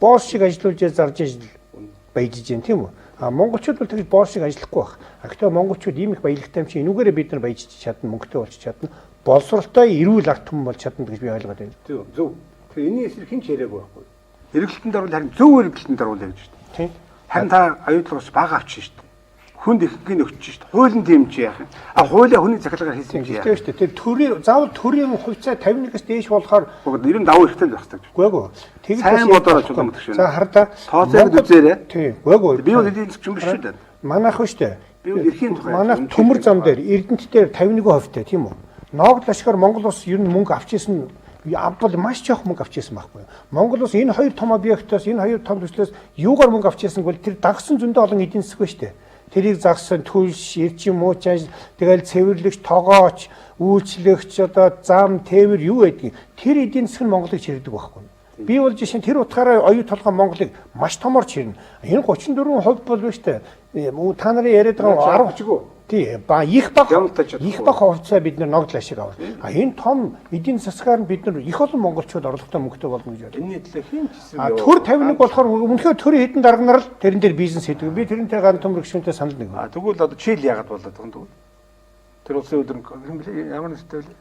босс шиг ажиллуулж зарж ижил баяжж जैन тийм үү? А монголчууд бол тэгж босс шиг ажиллахгүй байх. Гэхдээ монголчууд ийм их баялагтай юм чи энүүгээрээ бид нар баяжж чадна, мөнгөтэй болж чадна. Боловсролтой эрүүл ард түмэн болж чадна гэж би ойлгоод байна. Тийм зөв. Тэгэхээр энэний эсрэг хэн ч яриаггүй байхгүй. Эргэлтэнд орвол харин зөв эргэлтэнд орвол явж шүү дээ. Тийм. Харин та аюулгаас бага авчих шүү дээ. Хүнд ихэнх өгч шүү дээ. Хуулийн тийм чи яах юм. А хуулиа хүний захиргаар хийсэн юм яах. Тийм шүү дээ. Тэр төрийн заавал төрийн хувьцаа 51-ээс дээш болохоор 95 ихтэй байх хэрэгтэй. Үгүй ээ. Тэгж сайн бодороо ч юм уу шүү. За хардаа тооцоог үзээрэй. Тийм. Үгүй ээ. Би бол эдийн засгийн биш шүү дээ. Манайх шүү дээ. Би бол эрхийн тухай. Манайх төмөр зам дээр Эрдэнэт дээр 51%-тэй тийм үү? Ногдол ашгаар Монгол улс ер нь мөнгө авч ирсэн бол маш жоох мөнгө авч ирсэн байхгүй юу? Монгол улс энэ хоёр том объектоос энэ хоёр том төслөөс юугаар мөнгө авч ирсэн бол тэр дагсан зөндөө олон эдийн засаг ба штэ. Тэрийг загсан түлш, эрчим мууч, тэгэл цэвэрлэгч, тогооч, үйлчлэгч одоо зам, тээвэр юу байдгийг тэр эдийн засаг нь Монголыг чирдэг байхгүй юу? Би бол жишээ нь тэр утгаараа оюу толгой Монголыг маш томор чирнэ. Энэ 34% бол биш үү? Та нарын яриад байгаа 10 тий ба их баг хувьцаа бид нар ногдлаа шиг авах. А энэ том эдийн засгаар нь бид нар их олон монголчууд орлоготой мөнгөтэй болно гэж байна. Энэ төлөө хэн ч хэсэг. А төр 51 болохоор өмнөхөө төрийн хэдэн дарганаар л тэрэн дээр бизнес хийдэг. Би тэрнтэй ганц төмөр гишүүнтэй санал нэг. А тэгвэл одоо чийл яагаад болоод байгаа юм тэгвэл? Тэр улсын өдөр ямар нэгтэй вэ?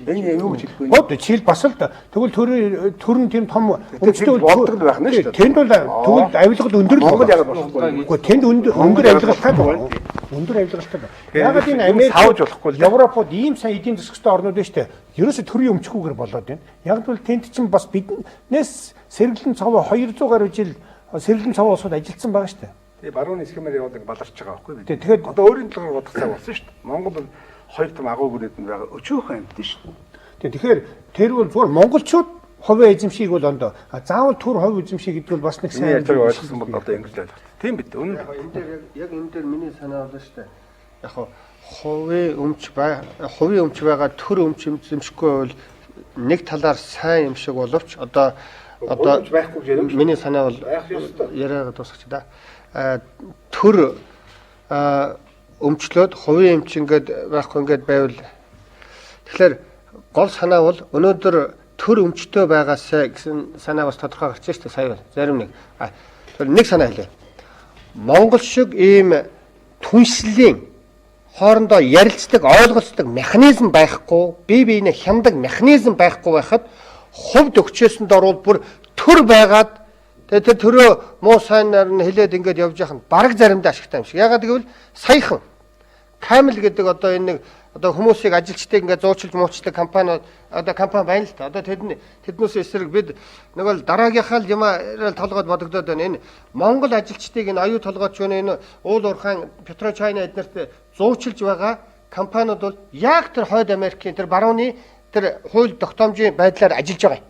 Энэ юу гэж хэлэхгүй. Бод чийл бас л тэгвэл төрн тийм том өмчтэй болдог байх нь шүү дээ. Тэнд бол тэгвэл авилгал өндөр л Монгол яагаад болохгүй. Үгүй тэнд өндөр авилгалтай байна. Өндөр авилгалтай байна. Ягаад энэ Америк савж болохгүй. Европод ийм сайн эдийн засгтай орнууд байна шүү дээ. Ерөөсө төрийн өмчгүйгээр болоод байна. Яг л тэнд чинь бас биднээс сэргэлэн цаваа 200 гаруй жил сэргэлэн цаваа улсууд ажилласан байгаа шүү дээ. Тэгээ барууны схемээр яваад баларч байгаа байхгүй юу? Тэгэхээр одоо өөрийн төлөөр бодох цаг болсон шүү дээ. Монгол бол хоёр том агуу бүрээд нь байгаа өчөөхөн амьд шүү дээ. Тэгэхээр тэр бол зүгээр монголчууд хувийн эзэмшиг бол ондоо заавал төр хувийн эзэмшиг гэдэг бол бас нэг сайн ойлгосон бол одоо ингэж л ойлгох. Тийм бид. Энэ яг энэ дээр миний санаа бол шүү дээ. Яг хувийн өмч байгаа төр өмч эзэмшихгүй бол нэг талаар сайн юм шиг боловч одоо байхгүй гэж миний санаа бол яриагаа дуусгач да. Төр өмчлөөд хувийн эмч ингээд байхгүй ингээд байвал тэгэхээр гол санаа бол өнөөдөр төр өмчтөө байгаасаа гэсэн санаа бас тодорхой гарч шүү дээ сая зарим нэг. Тэгэхээр нэг санаа хэлье. Монгол шиг ийм түншлэлийн хоорондоо ярилцдаг, ойлголцдог механизм байхгүй, бие биенээ хямдаг механизм байхгүй байхад хувьд өгчөөсөнд орвол бүр төр байгаад тэр төрөө муу сайнаар нь хилээд ингээд явж яхад бараг заримдаа ашигтай юм шиг. Ягаад гэвэл саяхан Камил гэдэг одоо энэ нэг одоо хүмүүсийг ажилчдыг ингээд зуучилж муучдаг компани байна л та. Одоо тэднээс эсрэг бид нэг бол дараагийнхаа л юмаа толгойд бодогдоод байна. Энэ Монгол ажилчдыг энэ аюу толгойч энэ уул уурхайн Петрочайна эднэрт зуучилж байгаа компаниуд бол яг тэр Хойд Америкийн тэр барууны тэр хууль тогтоомжийн байдлаар ажиллаж байгаа юм.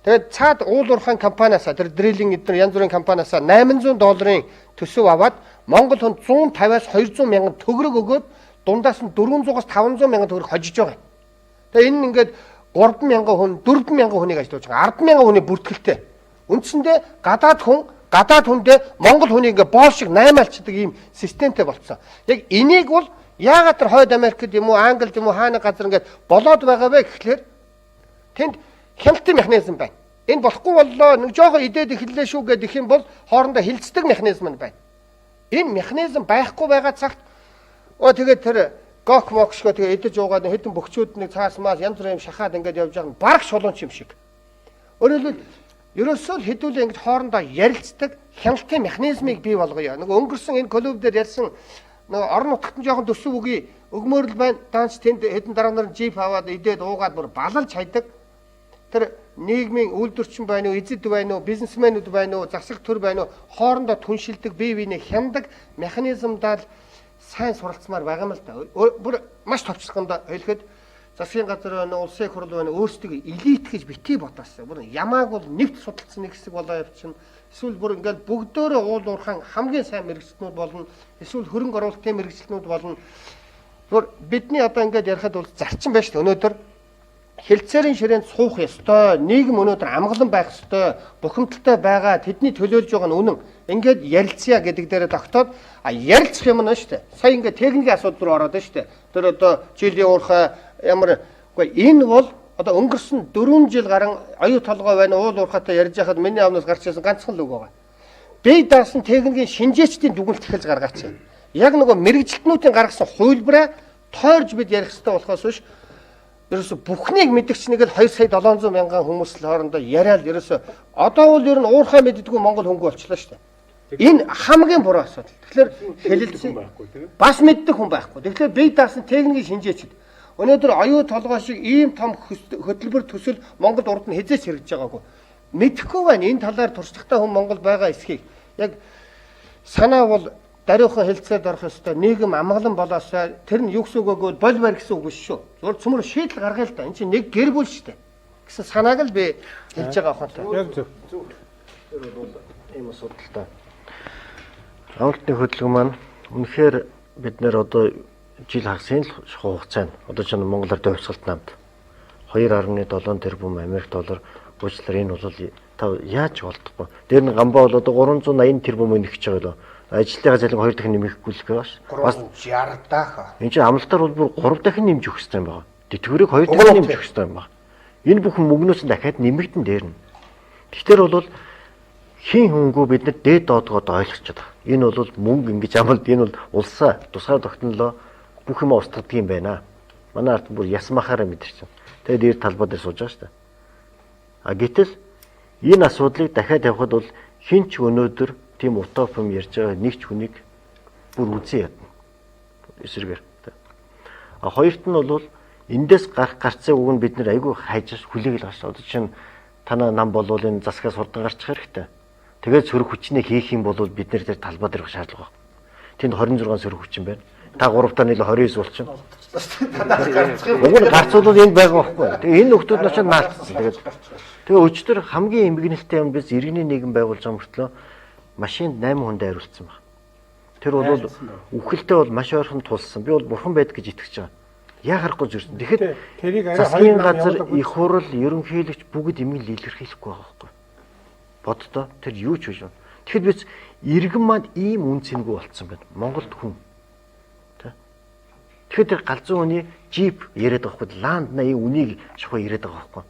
Тэгээд цаад уул уурхайн компаниасаа тэр дрилинг эдгээр янз бүрийн компаниасаа $800 төсөв аваад Монгол хүнд 150-аас 200 мянган төгрөг өгөөд дундаас нь 400-аас 500 мянган төгрөг хожиж байгаа юм. Тэгээд энэ ингээд 3 мянган хүн 4 мянган хүнийг ажилуулж байгаа. 10 мянган хүний бүртгэлтэй. Үндсэндээ гадаад хүндээ Монгол хүнийг ингээд боол шиг наймаалцдаг ийм системтэй болцсон. Яг энийг бол яагаад тэр Хойд Америкт юм уу Англид юм уу хаана газар ингээд болоод байгаа вэ гэхлээр тэнд хяналтын механизм байна. Энэ болохгүй боллоо нэг жоохон идээд эхэллээ шүү гэдэг юм бол хоорондоо хилцдэг механизм байна. Энэ механизм байхгүй байгаа цагт тэгээд тэр гок мокшго тэгээ идэж уугаад хэдэн бөхчүүд нэг цаас маас янз бүрийн шахаад ингээд явж байгаа нь бараг шулуунч юм шиг. Өөрөлдвөл ерөөсөө л хэдүүлээ ингэж хоорондоо ярилцдаг хяналтын механизмыг бий болгоё. Нэг өнгөрсөн энэ клуб дээр ярьсан нэг орон нутгад нь жоохон төсөв үгүй өгмөр л байна. Данч тэнд хэдэн дараа нар жип аваад идээд уугаад бүр балалж хайдаг. Тэр нийгмийн үйлдвэрчин байна уу, эзэд байна уу, бизнесмэнүүд байна уу, засаг төр байна уу, хоорондоо түншилдэг, бие биенээ хямдаг механизмдаар сайн суралцмаар байгаа юм л да. Бүр маш товчсгонд хэлэхэд засгийн газар байна, улсын их хурл байна, өөрсдөө элит гэж битгий бодоосаа. Бүр ямааг бол нэвт судалсан нэг хэсэг болоо явчихна. Эсвэл бүр ингээл бүгдөө уул уурхайн хамгийн сайн мэрэгчлэнүүд болно. Эсвэл хөрөнгө оруулалтын мэрэгчлэнүүд болно. Бүр бидний одоо ингээд ярихад бол зарчим байна шүү дээ. Өнөөдөр хэлцээрийн ширээнд суух ёстой, нийгэм өнөөдөр амгалан байх ёстой, бухимдалтай байгаа, тэдний төлөөлж байгаа нь үнэн. Ингээд ярилцъя гэдэг дээрээ тогтоод ярилцах юм нь шүү дээ. Сая ингээд техникийн асуудал руу ороод байна шүү дээ. Тэр одоо жилийн уурхай ямар энэ бол одоо өнгөрсөн 4 жил гарan оюу толгой байна уул уурхатай ярьж байхад миний амнаас гарч ирсэн ганцхан л үг байгаа. Бие даасан техникийн шинжээчдийн дүгнэлт эхэлж гаргаач. Яг нөгөө мэрэгжилтнүүдийн гаргасан хувилбараа тойрж бид ярих хэрэгтэй болохоос биш ерөөсө бүхнийг мэдгч нэг л 2 сая 700 мянган хүмүүс л хоорондоо яриад ерөөсө одоо бол ер нь уурхай мэддэггүй Монгол хөнгө болчихлоо шүү дээ. Энэ хамгийн буруу асуудал. Тэгэхээр хэлэлцсэн бас мэддэг хүн байхгүй. Тэгэхээр бие даасан техникийн шинжээчд өнөөдөр оюу толгой шиг ийм том хөтөлбөр төсөл Монголд урд нь хязгаарч хэрэгжиж байгаагүй. Мэдэхгүй байна энэ талаар туршлагатай хүн Монгол байгаа эсхийг. Яг санаа бол даруйхан хэлцээд орох ёстой. Нийгэм амгалан болоосаа тэр нь юу гэсэн үг вэ? Бол барь гэсэн үг биш шүү. Зүгээр цөмөр шийдэл гаргая л да. Энд чинь нэг гэр бүл шүү дээ. Гэсэн санааг л би хэлж байгаа ухаантай. Яг зөв. Тэр бол ийм асуудалтай. Авалтны хөдөлгөөн маань үнэхээр бид нэр одоо жил хагасын л хугацаанд одоо ч Монголоор төвсгалт намд 2.7 тэрбум Америк доллар уучлаар энэ бол тав яаж болдохгүй. Дээр нь гамбаа бол одоо 380 тэрбум нөхөж байгаа лөө. Ажлынхаа залин 2 дахин нэмэхгүй л байгаа ш. Бас 60 даах. Энд чинь амлалтаар бол бүр 3 дахин нэмж өгөх хэрэгтэй юм байна. Тэтгэврийг 2 дахин нэмж өгөх хэрэгтэй юм байна. Энэ бүхэн мөнгнөөс нь дахиад нэмэгдэн дээр нь. Тэгэхээр бол хин хөнгөө бид нар дээд доодгоод ойлгочиход байгаа. Энэ бол мөнгө ингэж амлалт энэ бол улсаа тусгаар тогтнолоо бүх юм устгадаг юм байна. Манай ард бүр ясмахаараа мэдэрч байна. Тэгээд дээр талбай дээр сууж байгаа шүү дээ. А гэтэл энэ асуудлыг дахиад явахад бол хинч өнөөдөр тийм утопом ярьж байгаа нэг ч хүнийг бүр үзэн ядна. Эсрэгээр. А хоёрт нь бол эндээс гарцсан үг нь бид нар айгүй хайж хүлээгэл гарч. Одоо чинь танаа нам болвол энэ засгаас хурдан гарчих хэрэгтэй. Тэгээд сөрөг хүчнийг хийх юм бол бид нар тэр талбай дээр шаардлага байна. Тэнд 26 сөрөг хүчин байна. Та 3 таа нийлээ 29 болчихно. Уг нь гарцуулбал энд байгаа байхгүй. Тэгээ энэ нөхдүүд нь ч наалтсан. Тэгээ өчтөр хамгийн эмгэнэлтэй юм biz иргэний нийгэм байгуулж байгаа мөртлөө машинд 8 хүнд хариулсан байна. Тэр бол үхэлтэй бол маш ойрхон тулсан. Би бол бурхан байдаг гэж итгэж байгаа. Яа харахгүй зүрсэн. Тэгэхэд тэрийг засгийн газар их хурал ерөнхийлөгч бүгд эмгэл илэрхийлэхгүй байгаа байхгүй. Боддоо тэр юу ч биш. Тэгэхэд biz иргэн маань ийм үн цэнгүй болцсон байна. Монголд хүн. Тэгэхээр тэр галзуу хүний джип яриад байгаа байхгүй. Ланд на ийм үнийг шахуу яриад байгаа байхгүй.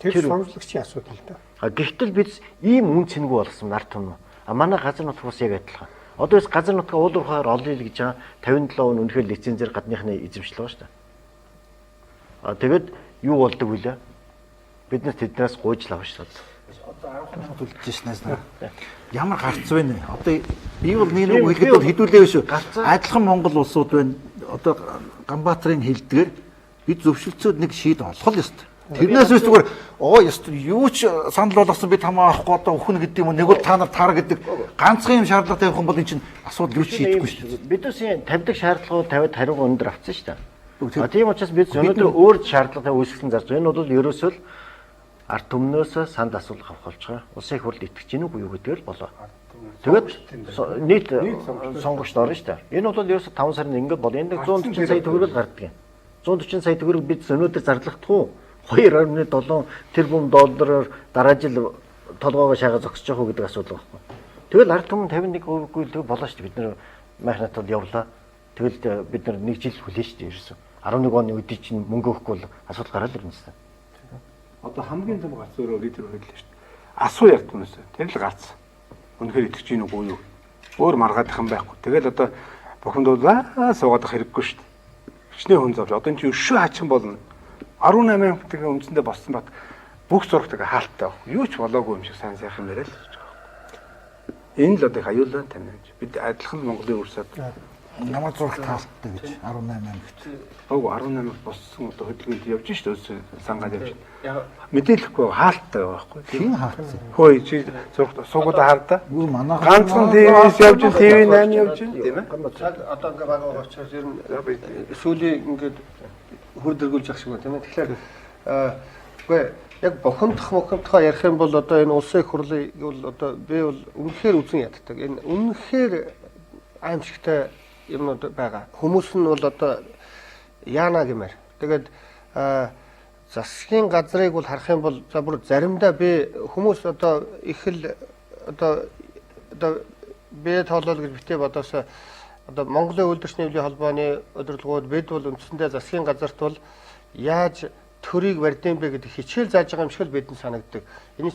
тэр сурвалжлагчийн асуудал л да. Гэхдээ бид ийм үн цэнгүй болсон нарт юм. Манай газар нутгаас яг адилхан. Одоо бас газар нутгаа уулуурхаар олъё л гэж байгаа 57 он үнэхээр лицензээр гадныхны эзэмшил байгаа шүү дээ. Тэгээд юу болдог вүлээ? Бид нар тэднээс гуйж л авах шүү дээ. Одоо анхны төлөвлөж шнээс ямар гарц вэ? Одоо би бол нэг хэлэхэд бол хэдүүлээ шүү. Адилхан Монгол улсууд байна. Одоо Ганбаатарын хэлдгээр бид зөвшөлтсөд нэг шийд олох л ёстой. Тэрнээс биш зүгээр ёстой юу ч санал болгосон бид хамаа авахгүй одоо өхнө гэдэг юм уу нэг бол та нар таар гэдэг ганцхан юм шаардлага тавих юм бол энэ чинь асуудал юу ч шийдэхгүй шүү дээ. Бид үсэн тавьдаг шаардлагууд тавиад хариу өндөр авсан шүү дээ. Тийм учраас бид өнөөдөр өөр шаардлагатай үүсгэсэн зарж байгаа. Энэ бол ерөөсөө л ард түмнөөс санд асуулга авах болж байгаа. Улсын их хурлд итгэж гинүү буюу гэдгээр болоо. Тэгээд нийт сонгогчд орно шүү дээ. Энэ бол ерөөсөө 5 сарын ингээд бол энэ 140 сая төгрөг гардаг юм. 140 сая төгрөг бид өнөөдөр зарлахдах уу? 2.7 тэрбум доллараар дараа жил толгоогоо шагаа зогсож явах уу гэдэг асуудал байхгүй. Тэгэл ард түмэн 51% л болоо шүү дээ. Бид нэр махнатад явлаа. Тэгэл бид нар нэг жил хүлээн шүү дээ ерөөсөө. 11 оны үдий чинь мөнгө өгөхгүй бол асуудал гараад ирнэ шүү дээ. Одоо хамгийн том гарц өөрөө лидер хэллээ шүү дээ. Асуу ярдмаас тэр л гарц. Үнэхээр итгэж гин үгүй юу? Өөр маргаадах юм байхгүй. Тэгэл одоо бухимдуулаа суугаадах хэрэггүй шүү дээ. Хичнээн хүн зовж одоо энэ чинь өшөө хачин болно. 18 тэрэг өмцөндөө боссон бат бүх зургтайгаа хаалттай баг. Юу ч болоогүй юм шиг сайн сайхан яриа л гэж байгаа. Энэ л одоо аюулаа тамирч. Бид адилхан Монголын өрсөд Намаа зургт хаалттай гэж 18 гэж. Ог 18 боссон одоо хөдөлгөөнд явж шүү дээ. Сангаад явж. Мэдээлэхгүй хаалттай байгаа байхгүй. Хин хаалтсан. Хөөе чи зургт суугуудаа хардаа. Үгүй манай Ганцхан ТV-с явж TV8 явж тийм ээ. Одоо ингээ байгаа учраас ер нь сүүлийн ингээд хурдэргүүлж явах шиг байна тийм ээ. Тэгэхээр үгүй яг бохомдохоо ярих юм бол одоо энэ улсын их хурлыг бол одоо би бол үнэхээр үзэн яддаг. Энэ үнэхээр аимшигтай юмнууд байгаа. Хүмүүс нь бол одоо яана гэмээр. Тэгээд засгийн газрыг бол харах юм бол за бүр заримдаа би хүмүүс одоо их л одоо би тоолол гэж битээ бодоосоо одоо Монголын үйлдвэрч нэвлийн холбооны удирдлагууд бид бол үндсэндээ засгийн газарт бол яаж төрийг барьд юм бэ гэдэг хичээл зааж байгаа юм шиг л бидэнд санагддаг. Энэ